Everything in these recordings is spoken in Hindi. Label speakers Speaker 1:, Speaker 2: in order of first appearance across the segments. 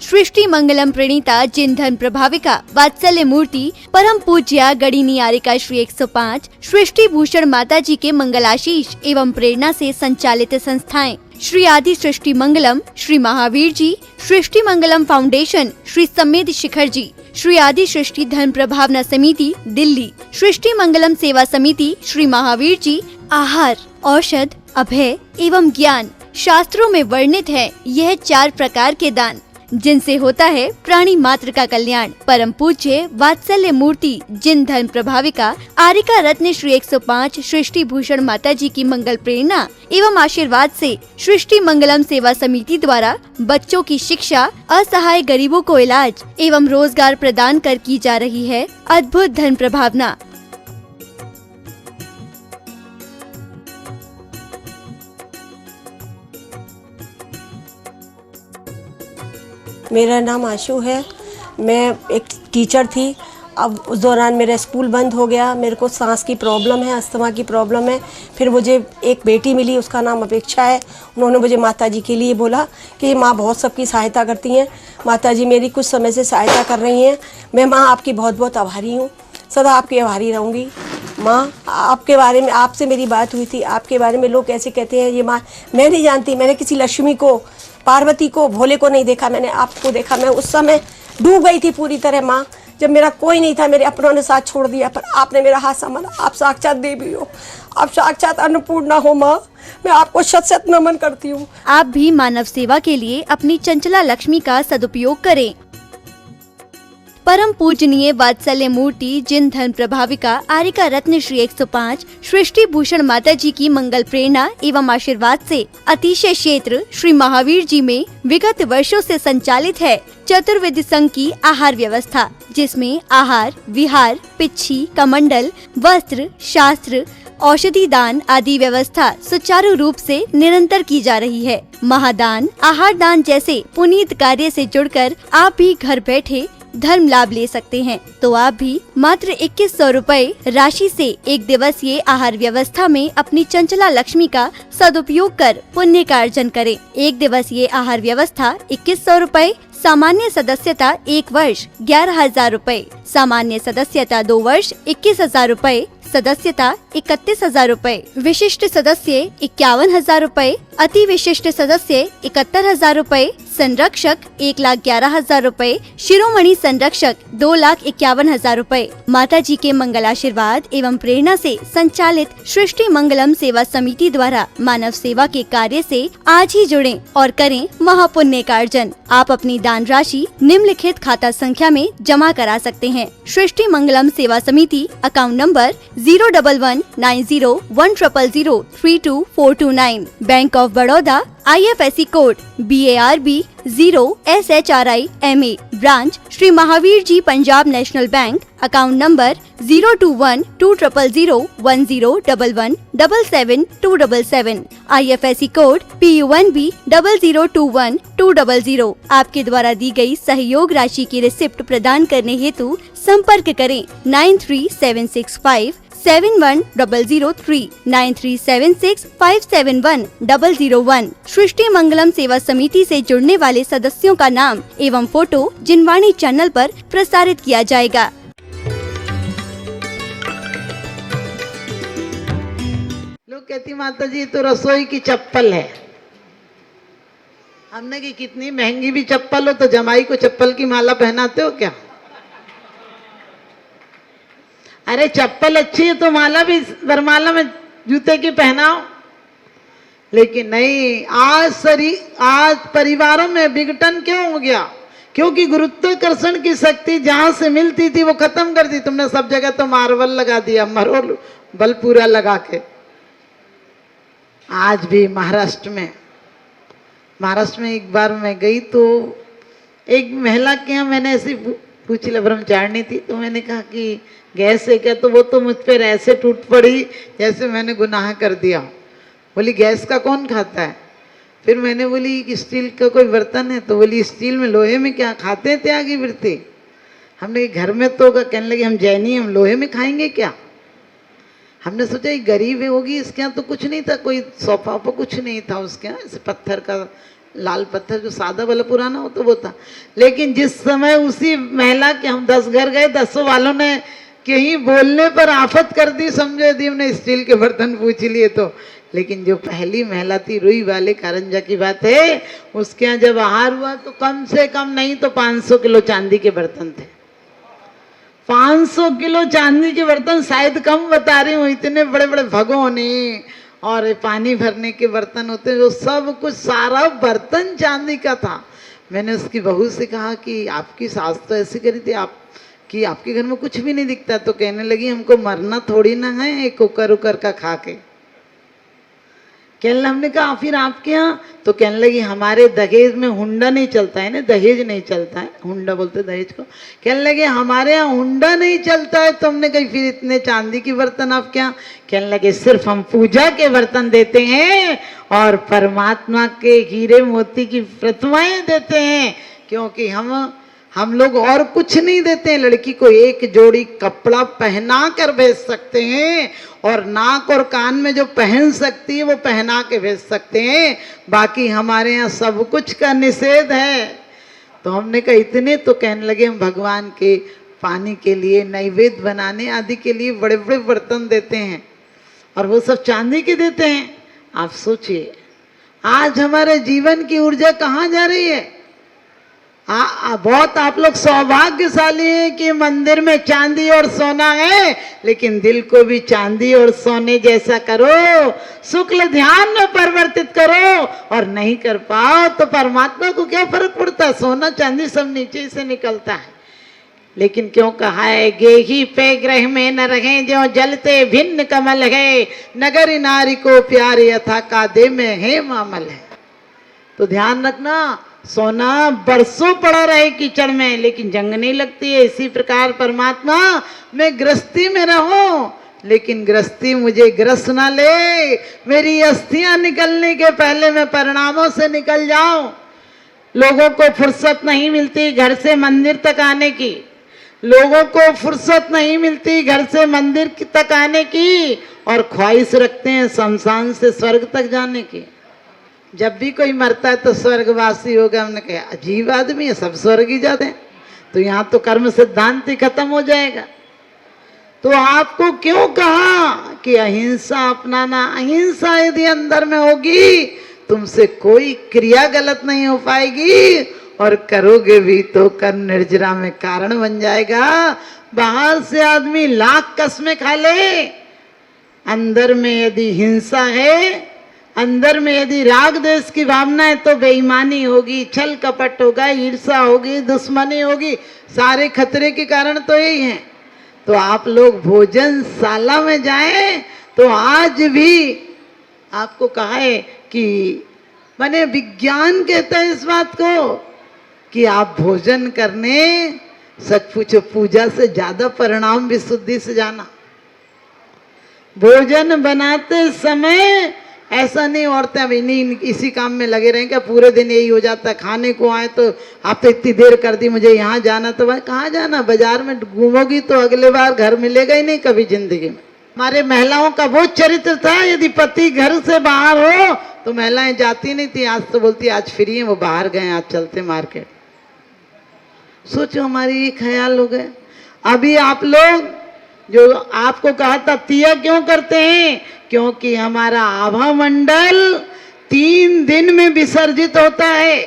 Speaker 1: सृष्टि मंगलम प्रणीता जिन धन प्रभाविका वात्सल्य मूर्ति परम पूज्या गणिनी आरिका श्री 105 सृष्टि भूषण माता जी के मंगलाशीष एवं प्रेरणा से संचालित संस्थाएं श्री आदि सृष्टि मंगलम, श्री महावीर जी, सृष्टि मंगलम फाउंडेशन, श्री समेत शिखर जी, श्री आदि सृष्टि धन प्रभावना समिति दिल्ली, सृष्टि मंगलम सेवा समिति, श्री महावीर जी, आहार, औषध, अभय एवं ज्ञान शास्त्रों में वर्णित है यह 4 प्रकार के दान जिनसे होता है प्राणी मात्र का कल्याण। परम पूज्य वात्सल्य मूर्ति जिन धन प्रभाविका आरिका रत्न श्री 105 सृष्टि भूषण माता जी की मंगल प्रेरणा एवं आशीर्वाद से सृष्टि मंगलम सेवा समिति द्वारा बच्चों की शिक्षा, असहाय गरीबों को इलाज एवं रोजगार प्रदान कर की जा रही है अद्भुत धन प्रभावना।
Speaker 2: मेरा नाम आशु है। मैं एक टीचर थी। अब उस दौरान मेरा स्कूल बंद हो गया। मेरे को सांस की प्रॉब्लम है, अस्थमा की प्रॉब्लम है। फिर मुझे एक बेटी मिली, उसका नाम अपेक्षा है। उन्होंने मुझे माताजी के लिए बोला कि माँ बहुत सबकी सहायता करती हैं, माताजी मेरी कुछ समय से सहायता कर रही हैं। मैं माँ आपकी बहुत बहुत आभारी हूँ, सदा आपकी आभारी रहूँगी। माँ आपके बारे में, आपसे मेरी बात हुई थी, आपके बारे में लोग कैसे कहते हैं ये माँ, मैं नहीं जानती। मैंने किसी लक्ष्मी को, पार्वती को, भोले को नहीं देखा, मैंने आपको देखा। मैं उस समय डूब गई थी पूरी तरह माँ, जब मेरा कोई नहीं था, मेरे अपनों ने साथ छोड़ दिया, पर आपने मेरा हाथ संभाला। आप साक्षात देवी हो, आप साक्षात अन्नपूर्णा हो माँ। मैं आपको शत शत नमन करती हूँ।
Speaker 1: आप भी मानव सेवा के लिए अपनी चंचला लक्ष्मी का सदुपयोग करें। परम पूजनीय वात्सल्य मूर्ति जिन धन प्रभाविका आरिका रत्न श्री 105 सृष्टि भूषण माता जी की मंगल प्रेरणा एवं आशीर्वाद से अतिशय क्षेत्र श्री महावीर जी में विगत वर्षों से संचालित है चतुर्विध संघ की आहार व्यवस्था, जिसमें आहार, विहार, पिच्छी, कमंडल, वस्त्र, शास्त्र, औषधि दान आदि व्यवस्था सुचारू रूप से निरंतर की जा रही है। महादान, आहार दान जैसे पुनीत कार्य से जुड़कर आप भी घर बैठे धर्म लाभ ले सकते हैं। तो आप भी मात्र 2100 रुपए राशि से एक दिवसीय आहार व्यवस्था में अपनी चंचला लक्ष्मी का सदुपयोग कर पुण्य का अर्जन करें। एक दिवसीय आहार व्यवस्था 2100 रुपए, सामान्य सदस्यता 1 वर्ष 11,000 रुपए, सामान्य सदस्यता 2 वर्ष 21,000 रुपए, सदस्यता 31,000 रुपए, विशिष्ट सदस्य 51,000 रुपए, अति विशिष्ट सदस्य 71,000 रुपए, संरक्षक 1,11,000 रुपए, शिरोमणि संरक्षक 2,51,000 रुपए। माता जी के मंगलाशीर्वाद एवं प्रेरणा से संचालित सृष्टि मंगलम सेवा समिति द्वारा मानव सेवा के कार्य से आज ही जुड़ें और करें महापुण्य का अर्जन। आप अपनी दान राशि निम्नलिखित खाता संख्या में जमा करा सकते हैं। सृष्टि Mangalam Seva Samiti, account number 0119010003249, bank of Baroda, IFSC code BARB 0SHRIMA, branch Shri Mahavir ji Punjab national bank, account number 021201177177277, IFSC code PUNB 0021200। आपके द्वारा दी गई सहयोग राशि की रिसिप्ट प्रदान करने हेतु संपर्क करें 9376571003 9376571001। सृष्टि मंगलम सेवा समिति से जुड़ने वाले सदस्यों का नाम एवं फोटो जिनवाणी चैनल पर प्रसारित किया जाएगा।
Speaker 3: लोग कहती माता जी तो रसोई की चप्पल है। हमने कि कितनी महंगी भी चप्पल हो तो जमाई को चप्पल की माला पहनाते हो क्या? अरे चप्पल अच्छी है तो माला भी वरमाला में जूते की पहनाओ। लेकिन नहीं, आज परिवारों में विघटन क्यों हो गया? क्योंकि गुरुत्वाकर्षण की शक्ति जहां से मिलती थी वो खत्म कर दी तुमने। सब जगह तो मार्बल लगा दिया, मरोल बल पूरा लगा के। आज भी महाराष्ट्र में एक बार मैं गई तो एक महिला के यहाँ मैंने ऐसी पूछी, ब्रह्मचारिणी थी, तो मैंने कहा कि गैस है क्या? तो वो तो मुझ पर ऐसे टूट पड़ी जैसे मैंने गुनाह कर दिया। बोली गैस का कौन खाता है? फिर मैंने बोली कि स्टील का कोई बर्तन है? तो बोली स्टील में, लोहे में क्या खाते हैं त्यागी वृत्ति? हमने घर में तो कहने लगे हम जैनी, हम लोहे में खाएंगे क्या? हमने सोचा ये गरीब होगी, इसके यहाँ तो कुछ नहीं था, कोई सोफा पर कुछ नहीं था उसके यहाँ, ऐसे पत्थर का लाल पत्थर जो सादा वाला पुराना हो तो वो था। लेकिन जिस समय उसी महिला के हम 10 घर गए, 10 वालों ने कहीं बोलने पर आफत कर दी, समझो यदि हमने स्टील के बर्तन पूछ लिए तो। लेकिन जो पहली महिला थी, रुई वाले कारंजा की बात है, उसके यहाँ जब आहार हुआ तो कम से कम नहीं तो 500 किलो चांदी के बर्तन थे। 500 किलो चांदी के बर्तन, शायद कम बता रही हूँ, इतने बड़े बड़े भगोने और पानी भरने के बर्तन होते हैं, जो सब कुछ सारा बर्तन चांदी का था। मैंने उसकी बहू से कहा कि आपकी सास तो ऐसी करी थी आप कि आपके घर में कुछ भी नहीं दिखता। तो कहने लगी हमको मरना थोड़ी ना है एक कुकर उकर का खा के। कहने, हमने कहा फिर आपके यहाँ? तो कहने लगी हमारे दहेज में हुंडा नहीं चलता है ना, दहेज नहीं चलता है, हुंडा बोलते दहेज को। कहने लगे हमारे यहाँ हुंडा नहीं चलता है। तो हमने कही फिर इतने चांदी की बर्तन आपके यहाँ? कहने लगे सिर्फ हम पूजा के बर्तन देते हैं और परमात्मा के हीरे मोती की प्रतिमाएं देते हैं, क्योंकि हम लोग और कुछ नहीं देते हैं। लड़की को एक जोड़ी कपड़ा पहना कर भेज सकते हैं और नाक और कान में जो पहन सकती है वो पहना के भेज सकते हैं, बाकी हमारे यहाँ सब कुछ का निषेध है। तो हमने कहा इतने? तो कहने लगे हम भगवान के पानी के लिए, नैवेद्य बनाने आदि के लिए बड़े बड़े बर्तन देते हैं और वो सब चांदी के देते हैं। आप सोचिए आज हमारे जीवन की ऊर्जा कहाँ जा रही है। बहुत आप लोग सौभाग्यशाली हैं कि मंदिर में चांदी और सोना है, लेकिन दिल को भी चांदी और सोने जैसा करो, शुक्ल ध्यान में परिवर्तित करो। और नहीं कर पाओ तो परमात्मा को क्या फर्क पड़ता है, सोना चांदी सब नीचे से निकलता है। लेकिन क्यों कहा है गेही पे ग्रह में न रहे जो जलते भिन्न कमल है, नगर नारी को प्यार यथा कादे में है मामल है। तो ध्यान रखना, सोना बरसों पड़ा रहे कीचड़ में लेकिन जंग नहीं लगती है। इसी प्रकार परमात्मा मैं गृहस्थी में रहूं, लेकिन गृहस्थी मुझे ग्रस्त ना ले। मेरी अस्थियां निकलने के पहले मैं परिणामों से निकल जाऊं। लोगों को फुर्सत नहीं मिलती घर से मंदिर तक आने की, लोगों को फुर्सत नहीं मिलती घर से मंदिर तक आने की, और ख्वाहिश रखते हैं शमशान से स्वर्ग तक जाने की। जब भी कोई मरता है तो स्वर्गवासी होगा। हमने कहा अजीब आदमी है, सब स्वर्ग ही जाते हैं, तो यहाँ तो कर्म सिद्धांत ही खत्म हो जाएगा। तो आपको क्यों कहा कि अहिंसा अपनाना? अहिंसा यदि अंदर में होगी तुमसे कोई क्रिया गलत नहीं हो पाएगी, और करोगे भी तो कर्म निर्जरा में कारण बन जाएगा। बाहर से आदमी लाख कसमें खा ले, अंदर में यदि हिंसा है, अंदर में यदि राग देश की भावना है तो बेईमानी होगी, छल कपट होगा, ईर्ष्या होगी, दुश्मनी होगी। सारे खतरे के कारण तो यही है। तो आप लोग भोजनशाला में जाएं तो आज भी आपको कहा है कि माने विज्ञान कहता है इस बात को कि आप भोजन करने सच पूछो पूजा से ज्यादा परिणाम विशुद्धि से जाना। भोजन बनाते समय ऐसा नहीं औरतें अभी नहीं इसी काम में लगे रहें क्या पूरे दिन यही हो जाता है। खाने को आए तो आप तो इतनी देर कर दी, मुझे यहाँ जाना, तो भाई कहाँ जाना, बाजार में घूमोगी तो अगले बार घर मिलेगा ही नहीं कभी जिंदगी में। हमारे महिलाओं का वो चरित्र था, यदि पति घर से बाहर हो तो महिलाएं जाती नहीं थी। आज तो बोलती आज फ्री है, वो बाहर गए, आज चलते मार्केट। सोचो हमारी ये ख्याल हो गए। अभी आप लोग जो आपको कहा था तिया क्यों करते हैं, क्योंकि हमारा आभा मंडल 3 दिन में विसर्जित होता है।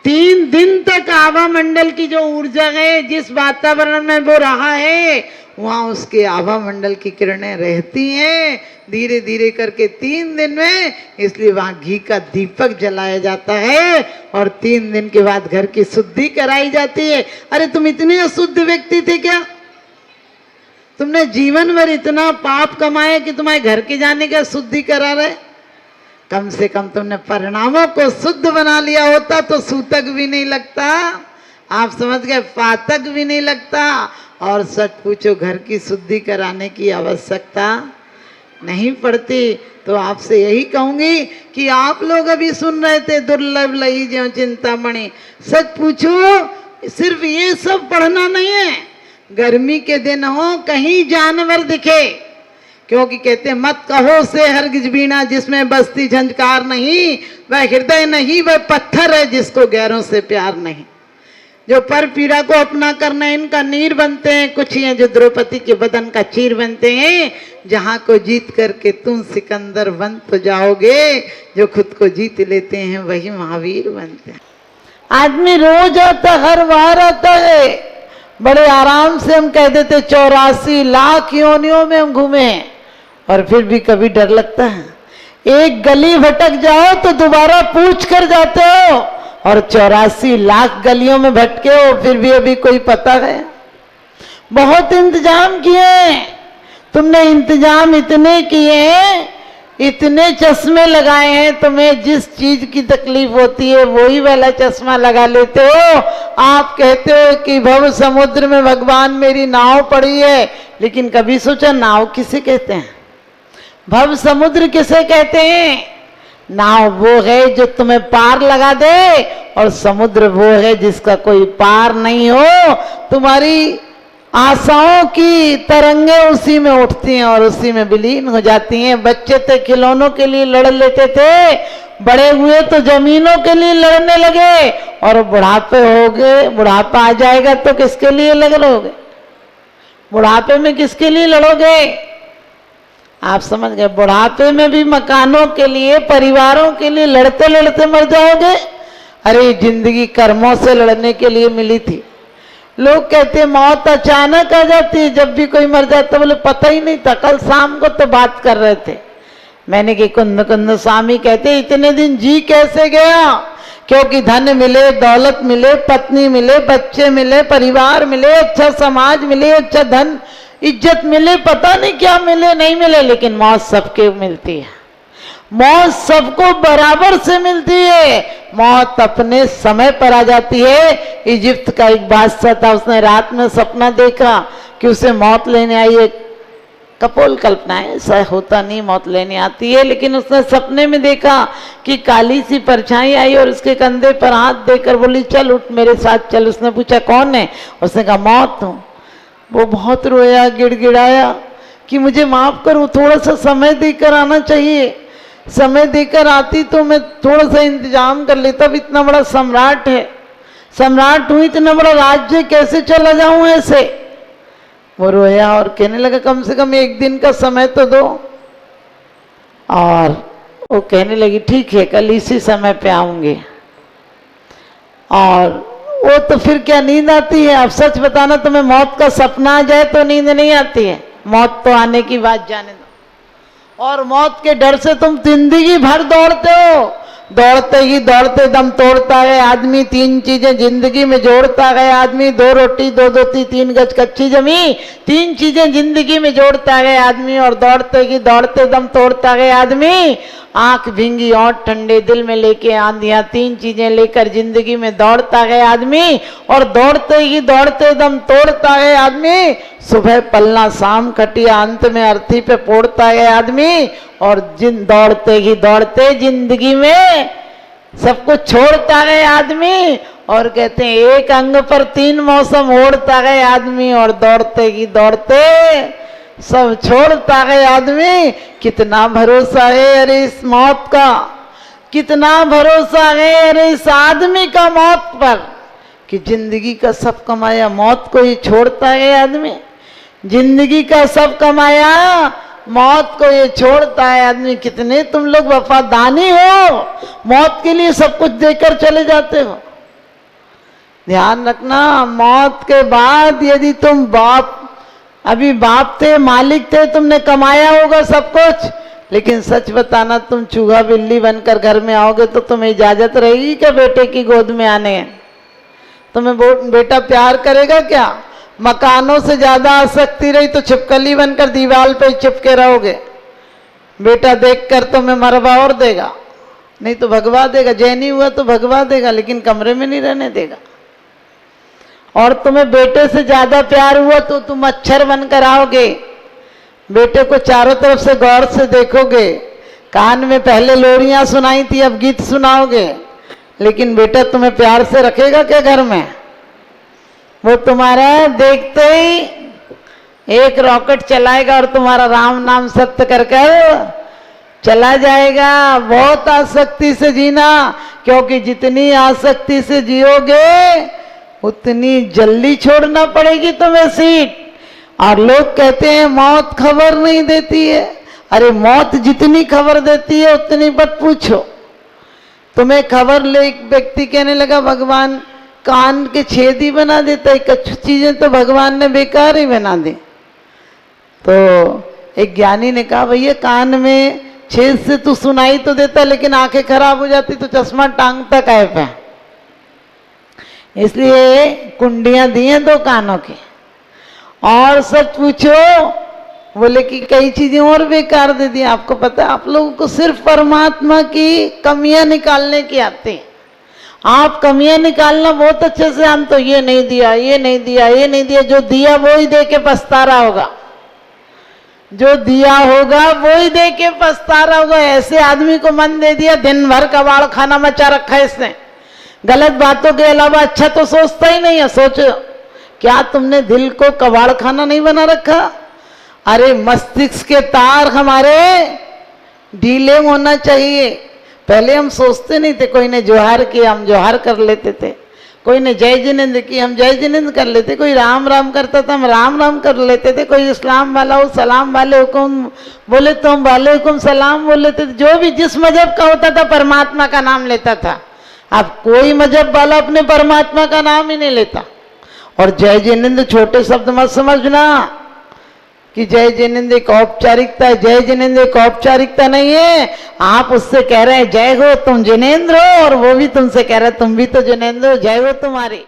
Speaker 3: 3 दिन तक आभा मंडल की जो ऊर्जा है, जिस वातावरण में वो रहा है, वहां उसके आभा मंडल की किरणें रहती हैं धीरे धीरे करके 3 दिन में। इसलिए वहां घी का दीपक जलाया जाता है और 3 दिन के बाद घर की शुद्धि कराई जाती है। अरे तुम इतने अशुद्ध व्यक्ति थे क्या? तुमने जीवन भर इतना पाप कमाया कि तुम्हारे घर के जाने का शुद्धि करा रहे? कम से कम तुमने परिणामों को शुद्ध बना लिया होता तो सूतक भी नहीं लगता, आप समझ गए, पातक भी नहीं लगता, और सच पूछो घर की शुद्धि कराने की आवश्यकता नहीं पड़ती। तो आपसे यही कहूंगी कि आप लोग अभी सुन रहे थे दुर्लभ लई ज्यों चिंतामणि। सच पूछो सिर्फ ये सब पढ़ना नहीं है। गर्मी के दिन हो, कहीं जानवर दिखे, क्योंकि कहते हैं मत कहो से हरगिज बीना जिसमें बसती झंझकार नहीं, वह हृदय नहीं वह पत्थर है जिसको गैरों से प्यार नहीं। जो पर पीड़ा को अपना करना इनका नीर बनते हैं, कुछ ही हैं जो द्रौपदी के बदन का चीर बनते हैं। जहां को जीत करके तुम सिकंदर बन तो जाओगे, जो खुद को जीत लेते हैं वही महावीर बनते हैं। आदमी रोज आता, हर बार आता है, बड़े आराम से हम कह देते 84 लाख योनियों में हम घूमे हैं, और फिर भी कभी डर लगता है। एक गली भटक जाओ तो दोबारा पूछ कर जाते हो, और 84 लाख गलियों में भटके हो फिर भी अभी कोई पता है। बहुत इंतजाम किए तुमने, इंतजाम इतने किए, इतने चश्मे लगाए हैं, तुम्हें जिस चीज की तकलीफ होती है वही वाला चश्मा लगा लेते हो। आप कहते हो कि भव समुद्र में भगवान मेरी नाव पड़ी है, लेकिन कभी सोचा नाव किसे कहते हैं? भव समुद्र किसे कहते हैं? नाव वो है जो तुम्हें पार लगा दे, और समुद्र वो है जिसका कोई पार नहीं हो। तुम्हारी आशाओं की तरंगे उसी में उठती हैं और उसी में विलीन हो जाती हैं। बच्चे थे खिलौनों के लिए लड़ लेते थे, बड़े हुए तो जमीनों के लिए लड़ने लगे, और बुढ़ापे हो गए, बुढ़ापा आ जाएगा तो किसके लिए लड़ोगे? बुढ़ापे में किसके लिए लड़ोगे? आप समझ गए, बुढ़ापे में भी मकानों के लिए, परिवारों के लिए लड़ते लड़ते मर जाओगे। अरे जिंदगी कर्मों से लड़ने के लिए मिली थी। लोग कहते हैं मौत अचानक आ जाती है, जब भी कोई मर जाता बोले पता ही नहीं था। कल शाम को तो बात कर रहे थे, मैंने कि कुंद कुंद स्वामी कहते इतने दिन जी कैसे गया? क्योंकि धन मिले, दौलत मिले, पत्नी मिले, बच्चे मिले, परिवार मिले, अच्छा समाज मिले, अच्छा धन इज्जत मिले, पता नहीं क्या मिले नहीं मिले, लेकिन मौत सबके मिलती है। मौत सबको बराबर से मिलती है। मौत अपने समय पर आ जाती है। इजिप्त का एक बादशाह था, उसने रात में सपना देखा कि उसे मौत लेने आई है। कपोल कल्पना है, ऐसा होता नहीं, मौत लेने आती है, लेकिन उसने सपने में देखा कि काली सी परछाई आई और उसके कंधे पर हाथ देकर बोली चल उठ मेरे साथ चल। उसने पूछा कौन है? उसने कहा मौत हूं। वो बहुत रोया, गिड़गिड़ाया कि मुझे माफ करो, थोड़ा सा समय देकर आना चाहिए। समय देकर आती तो मैं थोड़ा सा इंतजाम कर लेता। अब इतना बड़ा सम्राट है, सम्राट हूं, इतना बड़ा राज्य कैसे चला जाऊं ऐसे? वो रोया और कहने लगा कम से कम एक दिन का समय तो दो। और वो कहने लगी ठीक है, कल इसी समय पे आऊंगे। और वो तो फिर क्या नींद आती है? अब सच बताना, तुम्हें मौत का सपना आ जाए तो नींद नहीं आती है, मौत तो आने की बात जाने दो। और मौत के डर से तुम जिंदगी भर दौड़ते हो, दौड़ते ही दौड़ते दम तोड़ता है आदमी। 3 चीजें जिंदगी में जोड़ता है आदमी, 2 रोटी 2 धोती 3 गज कच्ची जमी, 3 चीजें जिंदगी में जोड़ता है आदमी। और दौड़ते ही दौड़ते दम तोड़ता है आदमी। आंख भींगी और ठंडे दिल में लेके आंधियां, 3 चीजें लेकर जिंदगी में दौड़ता है आदमी। और दौड़ते ही दौड़ते दम तोड़ता है आदमी। सुबह पलना शाम खटिया, अंत में अर्थी पे पोड़ता है आदमी। और दौड़ते ही दौड़ते जिंदगी में सब कुछ छोड़ता है आदमी। और कहते हैं एक अंग पर 3 मौसम ओढ़ता है आदमी। और दौड़ते ही दौड़ते सब छोड़ता है आदमी। कितना भरोसा है अरे इस मौत का, कितना भरोसा है अरे इस आदमी का मौत पर, कि जिंदगी का सब कमाया मौत को ही छोड़ता है आदमी। जिंदगी का सब कमाया मौत को ये छोड़ता है आदमी। कितने तुम लोग वफादानी हो, मौत के लिए सब कुछ देकर चले जाते हो। ध्यान रखना, मौत के बाद यदि तुम अभी बाप थे, मालिक थे, तुमने कमाया होगा सब कुछ, लेकिन सच बताना तुम चूहा बिल्ली बनकर घर में आओगे तो तुम्हें इजाजत रहेगी क्या बेटे की गोद में आने? तुम्हें बेटा प्यार करेगा क्या? मकानों से ज्यादा आसक्ति रही तो छिपकली बनकर दीवार पे चिपके रहोगे। बेटा देखकर तुम्हें मरवा और देगा, नहीं तो भगवा देगा। जैनी हुआ तो भगवा देगा, लेकिन कमरे में नहीं रहने देगा। और तुम्हें बेटे से ज्यादा प्यार हुआ तो तुम मच्छर बनकर आओगे। बेटे को चारों तरफ से गौर से देखोगे। कान में पहले लोरियां सुनाई थी, अब गीत सुनाओगे। लेकिन बेटा तुम्हें प्यार से रखेगा क्या घर में? वो तुम्हारा देखते ही एक रॉकेट चलाएगा और तुम्हारा राम नाम सत्य कर कर चला जाएगा। बहुत आसक्ति से जीना, क्योंकि जितनी आसक्ति से जियोगे उतनी जल्दी छोड़ना पड़ेगी तुम्हें सीट। और लोग कहते हैं मौत खबर नहीं देती है। अरे मौत जितनी खबर देती है उतनी मत पूछो। तुम्हें खबर ले, एक व्यक्ति कहने लगा भगवान कान के छेद ही बना देता है, कुछ चीजें तो भगवान ने बेकार ही बना दी। तो एक ज्ञानी ने कहा भैया कान में छेद से तू सुनाई तो देता, लेकिन आंखें खराब हो जाती तो चश्मा टांगता काहे पे? इसलिए कुंडियां दी हैं 2 कानों की। और सच पूछो, बोले कि कई चीजें और बेकार दे दी। आपको पता है, आप लोगों को सिर्फ परमात्मा की कमियां निकालने की आती है। आप कमियां निकालना बहुत अच्छे से, हम तो ये नहीं दिया, ये नहीं दिया, ये नहीं दिया। जो दिया वो ही दे के पछता रहा होगा, जो दिया होगा वो ही दे के पछता रहा होगा। ऐसे आदमी को मन दे दिया, दिन भर कबाड़ खाना मचा रखा है इसने, गलत बातों के अलावा अच्छा तो सोचता ही नहीं है। सोचो, क्या तुमने दिल को कबाड़ खाना नहीं बना रखा? अरे मस्तिष्क के तार हमारे ढीले होना चाहिए। पहले हम सोचते नहीं थे, कोई ने जोहार किया हम जोहार कर लेते थे, कोई ने जय जिनेंद्र की हम जय जिनेंद्र कर लेते, कोई राम राम करता था हम राम राम कर लेते थे, कोई इस्लाम वाला हो सलाम वाले हुकुम बोले तो हम वाले हुकुम सलाम बोल लेते थे। जो भी जिस मजहब का होता था परमात्मा का नाम लेता था। अब कोई मजहब वाला अपने परमात्मा का नाम ही नहीं लेता। और जय जिनेंद्र छोटे शब्द मत समझना कि जय जिनेंद्र एक औपचारिकता है। जय जिनेंद्र एक औपचारिकता नहीं है। आप उससे कह रहे हैं जय हो तुम जिनेंद्र हो, और वो भी तुमसे कह रहा है तुम भी तो जिनेंद्र हो, जय हो तुम्हारी।